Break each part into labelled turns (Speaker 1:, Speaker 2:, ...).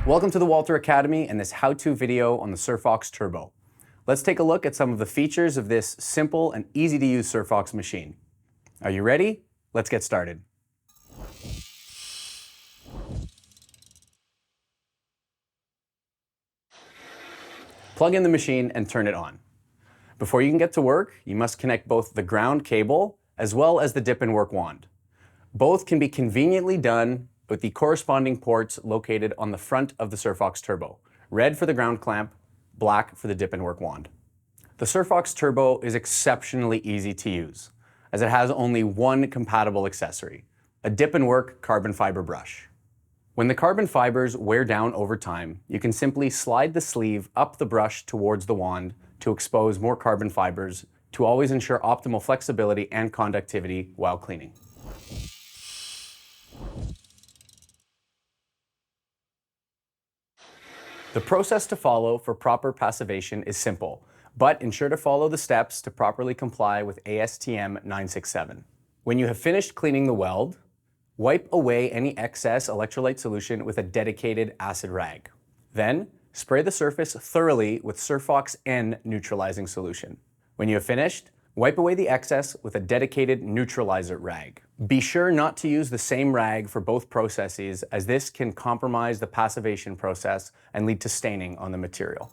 Speaker 1: Welcome to the Walter Academy and this how-to video on the SURFOX Turbo. Let's take a look at some of the features of this simple and easy to use SURFOX machine. Are you ready? Let's get started. Plug in the machine and turn it on. Before you can get to work, you must connect both the ground cable as well as the dip and work wand. Both can be conveniently done with the corresponding ports located on the front of the SURFOX Turbo. Red for the ground clamp, black for the dip and work wand. The SURFOX Turbo is exceptionally easy to use, as it has only one compatible accessory, a dip and work carbon fiber brush. When the carbon fibers wear down over time, you can simply slide the sleeve up the brush towards the wand to expose more carbon fibers to always ensure optimal flexibility and conductivity while cleaning. The process to follow for proper passivation is simple, but ensure to follow the steps to properly comply with ASTM 967. When you have finished cleaning the weld, wipe away any excess electrolyte solution with a dedicated acid rag. Then, spray the surface thoroughly with SURFOX N neutralizing solution. When you have finished, wipe away the excess with a dedicated neutralizer rag. Be sure not to use the same rag for both processes, as this can compromise the passivation process and lead to staining on the material.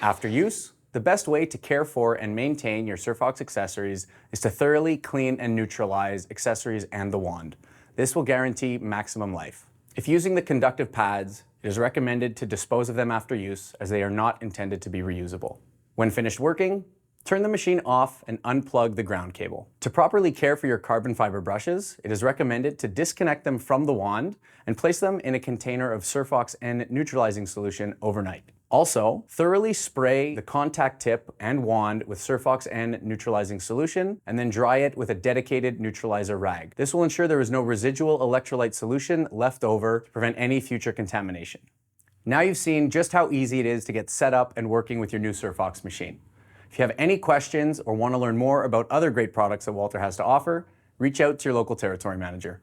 Speaker 1: After use, the best way to care for and maintain your SURFOX accessories is to thoroughly clean and neutralize accessories and the wand. This will guarantee maximum life. If using the conductive pads, it is recommended to dispose of them after use, as they are not intended to be reusable. When finished working, turn the machine off and unplug the ground cable. To properly care for your carbon fiber brushes, it is recommended to disconnect them from the wand and place them in a container of SURFOX N neutralizing solution overnight. Also, thoroughly spray the contact tip and wand with SURFOX N neutralizing solution and then dry it with a dedicated neutralizer rag. This will ensure there is no residual electrolyte solution left over to prevent any future contamination. Now you've seen just how easy it is to get set up and working with your new SURFOX machine. If you have any questions or want to learn more about other great products that Walter has to offer, reach out to your local territory manager.